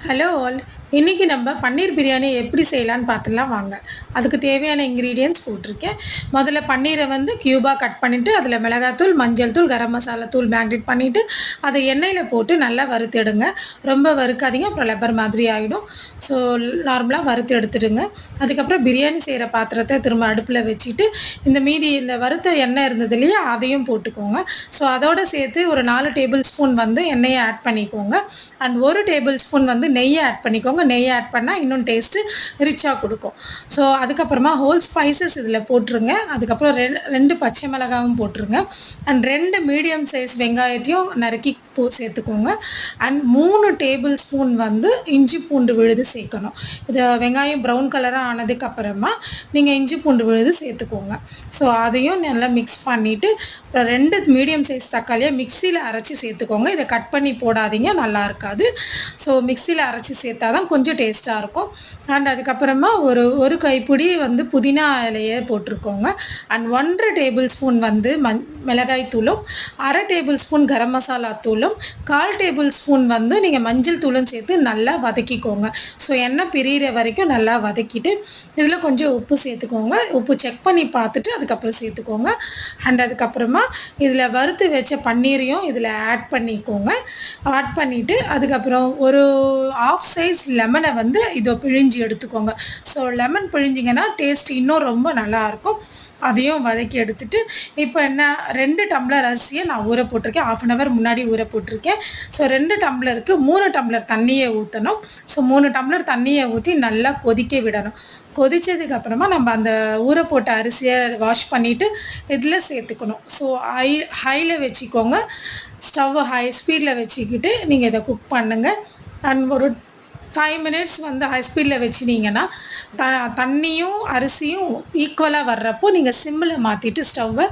Hello all. இன்றைக்கி நம்ம பன்னீர் பிரியாணி எப்படி செய்யலான்னு பார்த்துலாம் வாங்க. அதுக்கு தேவையான இன்க்ரீடியன்ட்ஸ் போட்டிருக்கேன். முதல்ல பன்னீரை வந்து க்யூபாக கட் பண்ணிவிட்டு அதில் மிளகாத்தூள், மஞ்சள் தூள், கரம் மசாலா தூள் மேக்னேட் பண்ணிவிட்டு அதை எண்ணெயில் போட்டு நல்லா வறுத்தெடுங்க. ரொம்ப வறுக்காதீங்க, அப்புறம் லப்பர் மாதிரி ஆகிடும். ஸோ நார்மலாக வறுத்து எடுத்துடுங்க. அதுக்கப்புறம் பிரியாணி செய்கிற பாத்திரத்தை திரும்ப அடுப்பில் வச்சுட்டு இந்த வறுத்த எண்ணெய் இருந்தது இல்லையா, அதையும் போட்டுக்கோங்க. ஸோ அதோடு சேர்த்து ஒரு 4 டேபிள் ஸ்பூன் வந்து எண்ணெயை ஆட் பண்ணிக்கோங்க. அண்ட் 1 டேபிள் ஸ்பூன் வந்து நெய்யை ஆட் பண்ணிக்கோங்க. நெய் ஆட் பண்ணால் இன்னும் டேஸ்ட்டு ரிச்சாக கொடுக்கும். ஸோ அதுக்கப்புறமா ஹோல் ஸ்பைசஸ் இதில் போட்டுருங்க. அதுக்கப்புறம் 2 பச்சை மிளகாவும் போட்டுருங்க. அண்ட் 2 மீடியம் சைஸ் வெங்காயத்தையும் நறுக்கி சேர்த்துக்கோங்க. அண்ட் 3 டேபிள் ஸ்பூன் வந்து இஞ்சி பூண்டு விழுது சேர்க்கணும். இது வெங்காயம் ப்ரௌன் கலராக ஆனதுக்கப்புறமா நீங்கள் இஞ்சி பூண்டு விழுது சேர்த்துக்கோங்க. ஸோ அதையும் நல்லா மிக்ஸ் பண்ணிவிட்டு 2 மீடியம் சைஸ் தக்காளியை மிக்சியில் அரைச்சி சேர்த்துக்கோங்க. இதை கட் பண்ணி போடாதீங்க, நல்லா இருக்காது. ஸோ மிக்சியில் அரைச்சி சேர்த்தா தான் கொஞ்சம் டேஸ்ட்டாக இருக்கும். அண்ட் அதுக்கப்புறமா ஒரு கைப்பிடி வந்து புதினா இலையை போட்டிருக்கோங்க. அண்ட் 1 டேபிள் ஸ்பூன் வந்து மிளகாய் தூளும், 1/2 டேபிள் ஸ்பூன் கரம் மசாலா தூளும், 1/4 டேபிள் ஸ்பூன் வந்து நீங்கள் மஞ்சள் தூளும் சேர்த்து நல்லா வதக்கிக்கோங்க. ஸோ எண்ணெய் பிரிகிற வரைக்கும் நல்லா வதக்கிட்டு இதில் கொஞ்சம் உப்பு சேர்த்துக்கோங்க. உப்பு செக் பண்ணி பார்த்துட்டு அதுக்கப்புறம் சேர்த்துக்கோங்க. அண்ட் அதுக்கப்புறமா இதில் வறுத்து வச்ச பன்னீரையும் இதில் ஆட் பண்ணிக்கோங்க. ஆட் பண்ணிவிட்டு அதுக்கப்புறம் ஒரு 1/2 சைஸ் லெமனை வந்து இதை பிழிஞ்சு எடுத்துக்கோங்க. ஸோ லெமன் பிழிஞ்சிங்கன்னா டேஸ்ட் இன்னும் ரொம்ப நல்லாயிருக்கும். அதையும் வதக்கி எடுத்துகிட்டு இப்போ என்ன 2 டம்ளர் அரிசியை நான் ஊற போட்டிருக்கேன். 1/2 hour முன்னாடி ஊற போட்டிருக்கேன். ஸோ 2 டம்ளருக்கு 3 டம்ளர் தண்ணியை ஊற்றணும். ஸோ 3 டம்ளர் தண்ணியை ஊற்றி நல்லா கொதிக்க விடணும். கொதித்ததுக்கப்புறமா நம்ம அந்த ஊற போட்ட அரிசியை வாஷ் பண்ணிவிட்டு இதில் சேர்த்துக்கணும். ஸோ ஹையில் வச்சுக்கோங்க. ஸ்டவ்வை ஹை ஸ்பீடில் வச்சுக்கிட்டு நீங்கள் இதை குக் பண்ணுங்கள். அண்ட் ஒரு 5 minutes வந்து ஹை ஸ்பீடில் வச்சுனிங்கன்னா தண்ணியும் அரிசியும் ஈக்குவலாக வர்றப்போ நீங்கள் சிம்மில் மாற்றிட்டு ஸ்டவ்வை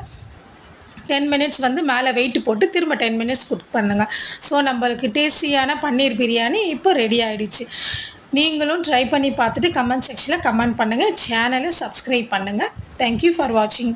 10 minutes வந்து மேலே வெயிட் போட்டு திரும்ப 10 minutes குக் பண்ணுங்கள். ஸோ நம்மளுக்கு டேஸ்டியான பன்னீர் பிரியாணி இப்போ ரெடி ஆகிடுச்சு. நீங்களும் ட்ரை பண்ணி பார்த்துட்டு கமெண்ட் செக்ஷனில் கமெண்ட் பண்ணுங்கள். சேனலை சப்ஸ்கிரைப் பண்ணுங்கள். தேங்க்யூ ஃபார் வாட்சிங்.